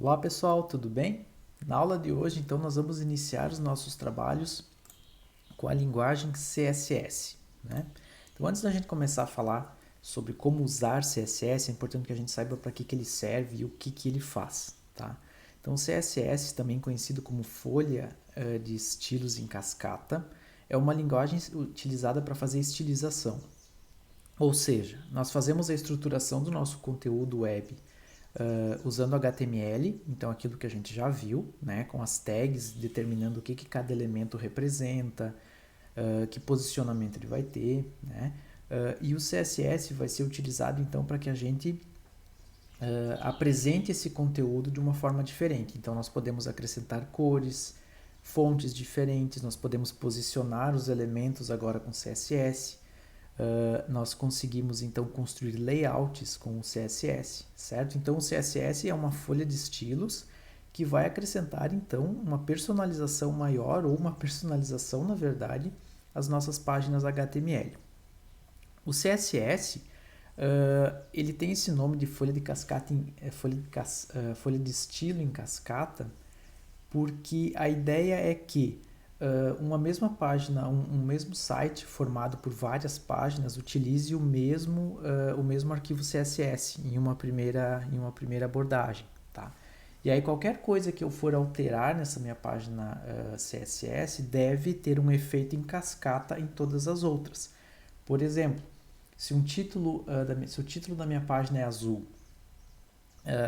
Olá pessoal, tudo bem? Na aula de hoje, então, nós vamos iniciar os nossos trabalhos com a linguagem CSS, né? Então, antes da gente começar a falar sobre como usar CSS, é importante que a gente saiba para que ele serve e o que ele faz, tá? Então, o CSS, também conhecido como folha de estilos em cascata, é uma linguagem utilizada para fazer estilização. Ou seja, nós fazemos a estruturação do nosso conteúdo web usando HTML, então aquilo que a gente já viu, né, com as tags determinando o que cada elemento representa, que posicionamento ele vai ter, né, e o CSS vai ser utilizado então para que a gente apresente esse conteúdo de uma forma diferente. Então nós podemos acrescentar cores, fontes diferentes, nós podemos posicionar os elementos agora com CSS. Nós conseguimos então construir layouts com o CSS, certo? Então o CSS é uma folha de estilos que vai acrescentar então uma personalização maior ou uma personalização, na verdade, às nossas páginas HTML. O CSS ele tem esse nome de folha de cascata, folha de estilo em cascata, porque a ideia é que uma mesma página, um mesmo site formado por várias páginas utilize o mesmo arquivo CSS em uma primeira abordagem, tá? E aí qualquer coisa que eu for alterar nessa minha página CSS deve ter um efeito em cascata em todas as outras. Por exemplo, se o título da minha página é azul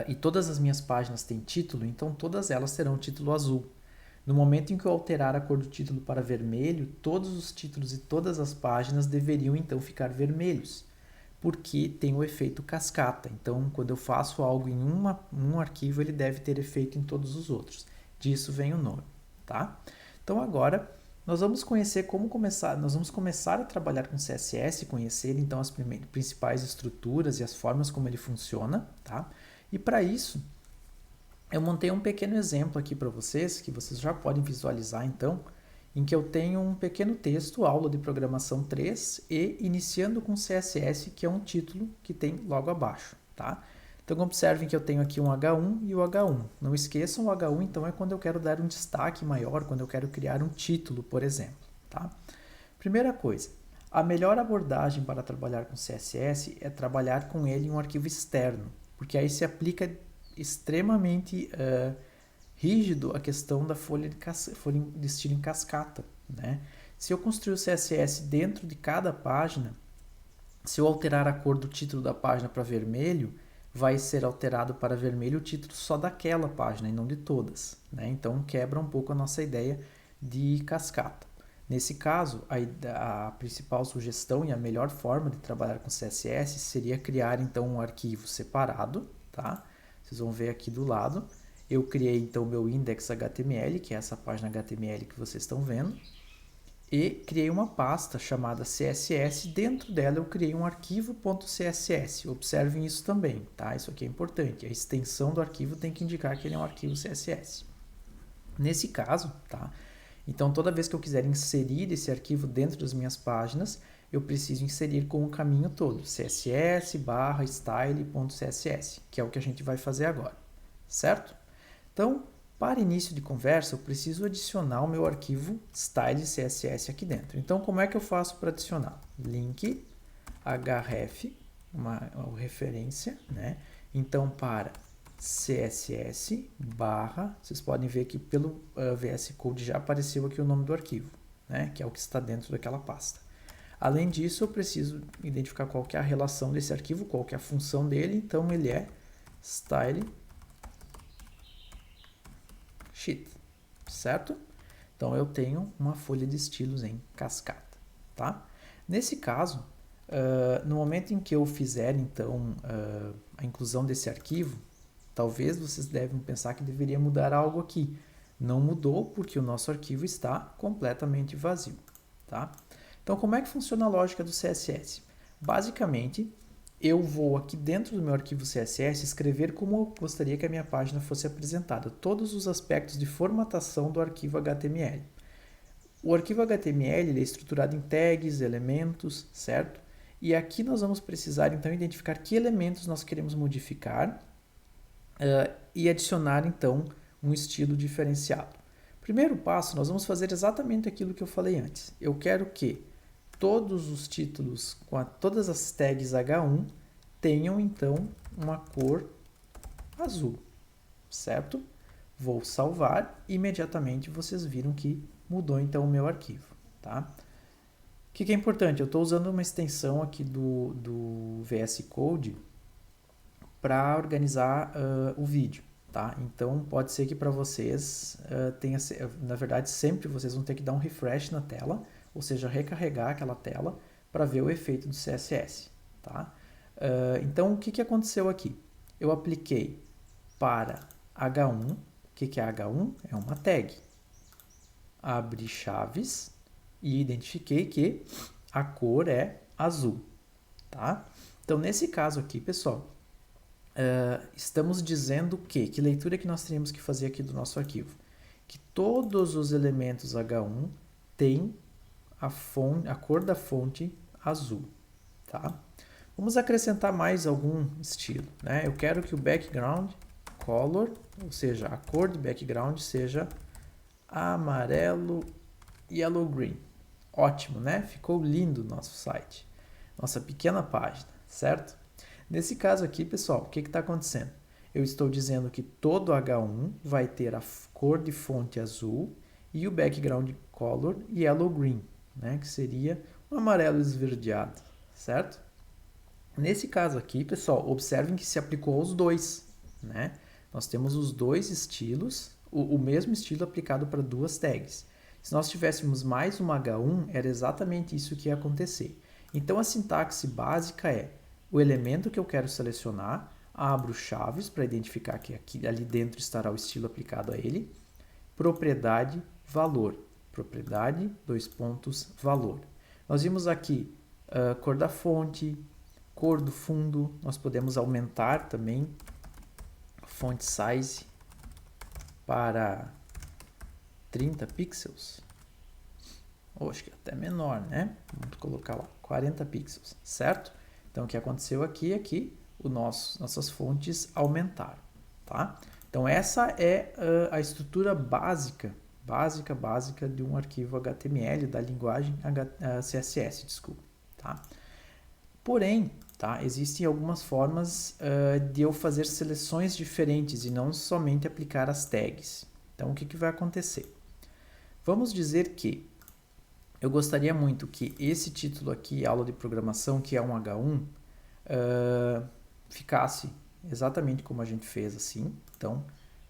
e todas as minhas páginas têm título, então todas elas terão título azul. No momento em que eu alterar a cor do título para vermelho, todos os títulos e todas as páginas deveriam então ficar vermelhos, porque tem o efeito cascata. Então, quando eu faço algo em um arquivo, ele deve ter efeito em todos os outros. Disso vem o nome, tá? Então, agora nós vamos começar a trabalhar com CSS, conhecer então as principais estruturas e as formas como ele funciona, tá? E para isso, eu montei um pequeno exemplo aqui para vocês, que vocês já podem visualizar então, em que eu tenho um pequeno texto, aula de programação 3, e iniciando com CSS, que é um título que tem logo abaixo, tá? Então observem que eu tenho aqui um H1 e o H1. Não esqueçam, o H1 então é quando eu quero dar um destaque maior, quando eu quero criar um título, por exemplo, tá? Primeira coisa, a melhor abordagem para trabalhar com CSS é trabalhar com ele em um arquivo externo, porque aí se aplica extremamente rígido a questão da folha de estilo em cascata, né? Se eu construir o CSS dentro de cada página, se eu alterar a cor do título da página para vermelho, vai ser alterado para vermelho o título só daquela página e não de todas, né? Então quebra um pouco a nossa ideia de cascata. Nesse caso, a principal sugestão e a melhor forma de trabalhar com CSS seria criar então um arquivo separado, tá? Vocês vão ver aqui do lado. Eu criei então o meu index.html, que é essa página HTML que vocês estão vendo, e criei uma pasta chamada CSS. Dentro dela eu criei um arquivo.css. Observem isso também, tá? Isso aqui é importante. A extensão do arquivo tem que indicar que ele é um arquivo CSS. Nesse caso, tá? Então toda vez que eu quiser inserir esse arquivo dentro das minhas páginas, eu preciso inserir com o caminho todo, css/style.css, que é o que a gente vai fazer agora, certo? Então, para início de conversa, eu preciso adicionar o meu arquivo style.css aqui dentro. Então, como é que eu faço para adicionar? Link href, uma referência, né? Então, para css vocês podem ver que pelo VS Code já apareceu aqui o nome do arquivo, né? Que é o que está dentro daquela pasta. Além disso, eu preciso identificar qual que é a relação desse arquivo, qual que é a função dele. Então, ele é style sheet, certo? Então, eu tenho uma folha de estilos em cascata, tá? Nesse caso, no momento em que eu fizer, então, a inclusão desse arquivo, talvez vocês devem pensar que deveria mudar algo aqui. Não mudou porque o nosso arquivo está completamente vazio, tá? Então, como é que funciona a lógica do CSS? Basicamente, eu vou aqui dentro do meu arquivo CSS escrever como eu gostaria que a minha página fosse apresentada, todos os aspectos de formatação do arquivo HTML. O arquivo HTML ele é estruturado em tags, elementos, certo? E aqui nós vamos precisar então identificar que elementos nós queremos modificar e adicionar então um estilo diferenciado. Primeiro passo, nós vamos fazer exatamente aquilo que eu falei antes. Eu quero que todos os títulos com todas as tags H1 tenham então uma cor azul, certo? Vou salvar e imediatamente vocês viram que mudou então o meu arquivo, tá? O que é importante? Eu estou usando uma extensão aqui do VS Code para organizar o vídeo, tá? Então pode ser que para vocês tenha, na verdade sempre vocês vão ter que dar um refresh na tela, ou seja, recarregar aquela tela para ver o efeito do CSS, tá? Então o que aconteceu aqui? Eu apliquei para H1, o que é H1? É uma tag. Abri chaves e identifiquei que a cor é azul, tá? Então nesse caso aqui, pessoal, estamos dizendo que leitura que nós teríamos que fazer aqui do nosso arquivo? Que todos os elementos H1 têm a cor da fonte azul, tá? Vamos acrescentar mais algum estilo, né? Eu quero que o background color, ou seja, a cor do background seja amarelo yellow green. Ótimo, né? Ficou lindo o nosso site, nossa pequena página, certo? Nesse caso aqui, pessoal, o que está acontecendo? Eu estou dizendo que todo H1 vai ter a cor de fonte azul e o background color yellow green, né? Que seria um amarelo esverdeado, certo? Nesse caso aqui, pessoal, observem que se aplicou aos dois, né? Nós temos os dois estilos, o mesmo estilo aplicado para duas tags. Se nós tivéssemos mais uma H1, era exatamente isso que ia acontecer. Então, a sintaxe básica é o elemento que eu quero selecionar, abro chaves para identificar que ali dentro estará o estilo aplicado a ele, propriedade, valor. Propriedade, valor. Nós vimos aqui cor da fonte, cor do fundo, nós podemos aumentar também font size para 30 pixels, ou acho que até menor, né? Vamos colocar lá 40 pixels, certo? Então o que aconteceu aqui é que nossas fontes aumentaram, tá? Então essa é a estrutura básica de um arquivo HTML da linguagem CSS, desculpa, tá? Porém, tá, existem algumas formas de eu fazer seleções diferentes e não somente aplicar as tags. Então, o que vai acontecer? Vamos dizer que eu gostaria muito que esse título aqui, aula de programação, que é um H1, ficasse exatamente como a gente fez assim. Então,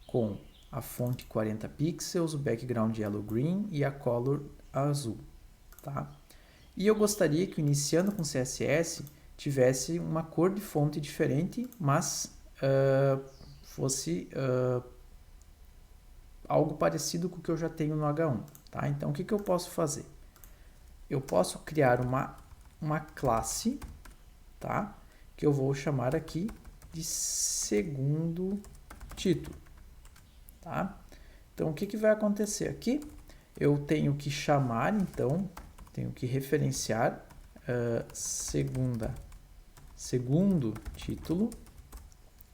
com a fonte 40 pixels, o background yellow green e a color azul, tá? E eu gostaria que, iniciando com CSS, tivesse uma cor de fonte diferente, mas fosse algo parecido com o que eu já tenho no H1. Tá? Então, o que eu posso fazer? Eu posso criar uma classe, tá? Que eu vou chamar aqui de segundo título. Tá? Então, o que vai acontecer aqui? Eu tenho que chamar, então, tenho que referenciar segundo título,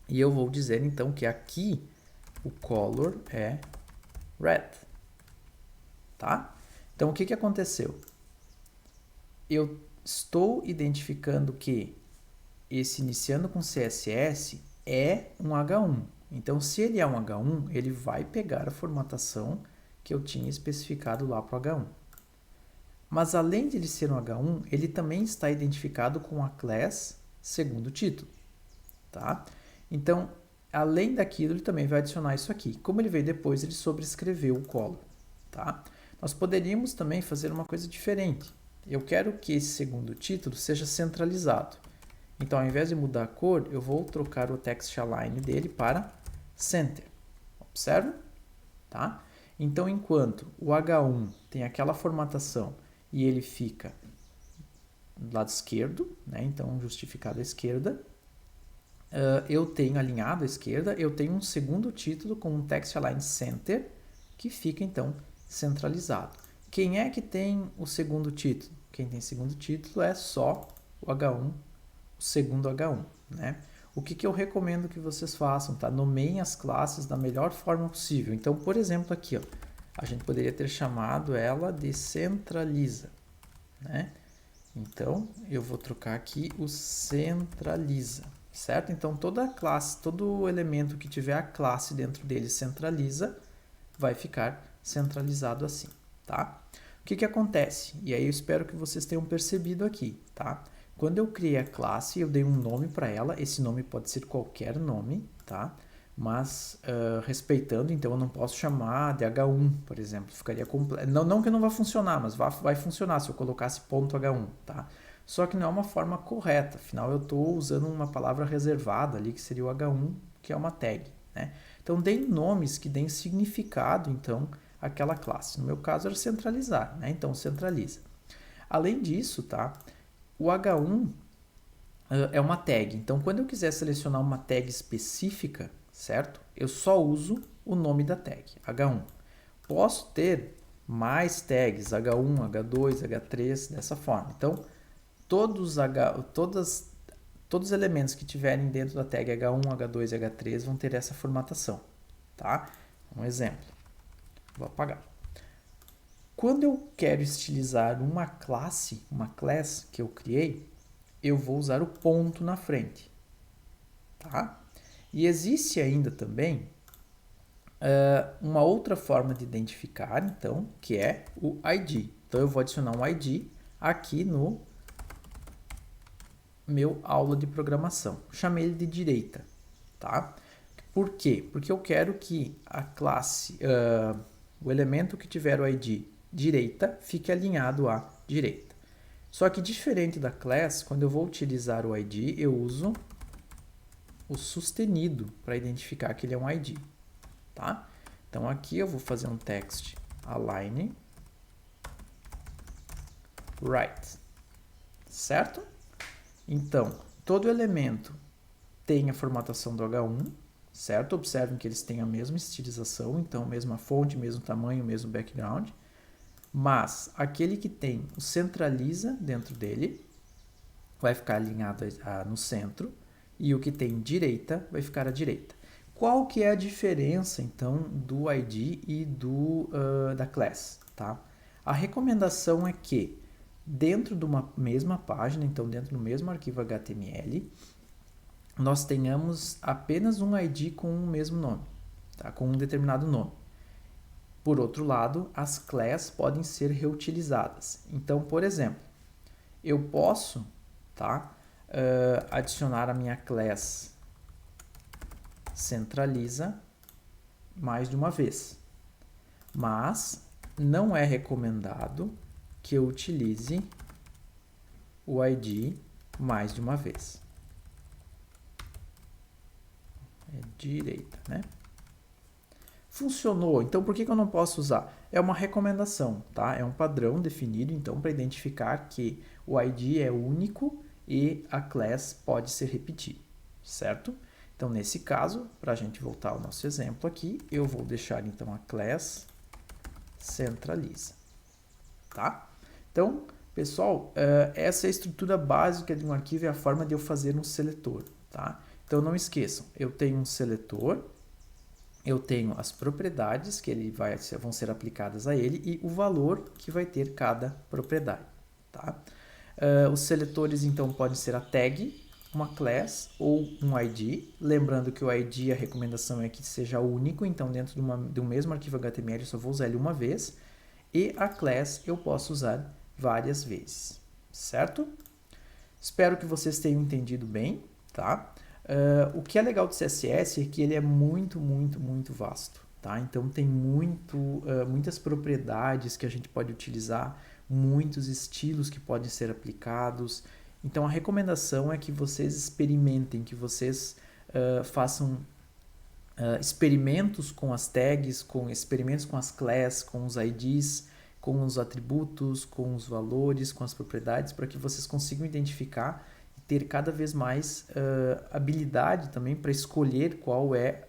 e eu vou dizer então que aqui o color é red, tá? Então o que aconteceu? Eu estou identificando que esse iniciando com CSS é um H1. Então se ele é um H1, ele vai pegar a formatação que eu tinha especificado lá para o H1. Mas além de ele ser um H1, ele também está identificado com a class segundo título, tá? Então, além daquilo, ele também vai adicionar isso aqui. Como ele veio depois, ele sobrescreveu o color, tá? Nós poderíamos também fazer uma coisa diferente. Eu quero que esse segundo título seja centralizado. Então, ao invés de mudar a cor, eu vou trocar o text align dele para center. Observe, tá? Então, enquanto o H1 tem aquela formatação e ele fica do lado esquerdo, né? Então justificado à esquerda, eu tenho alinhado à esquerda, eu tenho um segundo título com um text align center, que fica então centralizado. Quem é que tem o segundo título? Quem tem segundo título é só o H1, o segundo H1, né? o que eu recomendo que vocês façam, tá? Nomeiem as classes da melhor forma possível. Então, por exemplo, aqui, ó, a gente poderia ter chamado ela de centraliza, né? Então, eu vou trocar aqui o centraliza, certo? Então, toda classe, todo elemento que tiver a classe dentro dele centraliza, vai ficar centralizado assim, tá? O que acontece? E aí eu espero que vocês tenham percebido aqui, tá? Quando eu criei a classe, eu dei um nome para ela. Esse nome pode ser qualquer nome, tá? Mas respeitando, então eu não posso chamar de H1, por exemplo. Ficaria completo. Não que não vá funcionar, mas vai funcionar se eu colocasse ponto .h1, tá? Só que não é uma forma correta. Afinal, eu estou usando uma palavra reservada ali, que seria o H1, que é uma tag, né? Então, deem nomes que deem significado, então, àquela classe. No meu caso, era centralizar, né? Então, centraliza. Além disso, tá? O H1 é uma tag. Então, quando eu quiser selecionar uma tag específica, certo? Eu só uso o nome da tag, H1. Posso ter mais tags, H1, H2, H3, dessa forma. Então, todos os elementos que tiverem dentro da tag H1, H2 e H3 vão ter essa formatação, tá? Um exemplo. Vou apagar. Quando eu quero estilizar uma classe, uma class que eu criei, eu vou usar o ponto na frente, tá? E existe ainda também uma outra forma de identificar, então, que é o ID. Então, eu vou adicionar um ID aqui no meu aula de programação. Chamei ele de direita, tá? Por quê? Porque eu quero que a classe, o elemento que tiver o ID direita, fique alinhado à direita. Só que diferente da class, quando eu vou utilizar o ID, eu uso o sustenido para identificar que ele é um ID, tá? Então aqui eu vou fazer um text align right, certo? Então, todo elemento tem a formatação do H1, certo? Observem que eles têm a mesma estilização, então mesma fonte, mesmo tamanho, mesmo background. Mas aquele que tem o centraliza dentro dele vai ficar alinhado no centro e o que tem direita vai ficar à direita. Qual que é a diferença então do ID e da class, tá? A recomendação é que dentro de uma mesma página, então dentro do mesmo arquivo HTML, nós tenhamos apenas um ID com o mesmo nome, tá? Com um determinado nome. Por outro lado, as classes podem ser reutilizadas. Então, por exemplo, eu posso, tá, adicionar a minha class centraliza mais de uma vez, mas não é recomendado que eu utilize o ID mais de uma vez. É direita, né? Funcionou, então por que eu não posso usar? É uma recomendação, tá? É um padrão definido, então, para identificar que o ID é único e a class pode ser repetida, certo? Então, nesse caso, para a gente voltar ao nosso exemplo aqui, eu vou deixar, então, a class centraliza, tá? Então, pessoal, essa é a estrutura básica de um arquivo, é a forma de eu fazer um seletor, tá? Então, não esqueçam, eu tenho um seletor, eu tenho as propriedades que vão ser aplicadas a ele e o valor que vai ter cada propriedade, tá? Os seletores, então, podem ser a tag, uma class ou um ID. Lembrando que o ID, a recomendação é que seja único, então dentro de um mesmo arquivo HTML eu só vou usar ele uma vez. E a class eu posso usar várias vezes, certo? Espero que vocês tenham entendido bem, tá? O que é legal do CSS é que ele é muito, muito, muito vasto, tá? Então tem muitas propriedades que a gente pode utilizar, muitos estilos que podem ser aplicados. Então a recomendação é que vocês experimentem, que vocês façam experimentos com as tags, experimentos com as classes, com os IDs, com os atributos, com os valores, com as propriedades, para que vocês consigam identificar e ter cada vez mais habilidade também para escolher qual é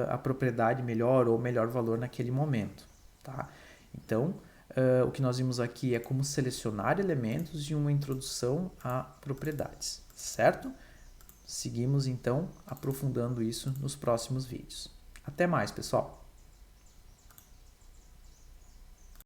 a propriedade melhor ou melhor valor naquele momento, tá? Então, o que nós vimos aqui é como selecionar elementos e uma introdução a propriedades, certo? seguimos então aprofundando isso nos próximos vídeos. Até mais, pessoal!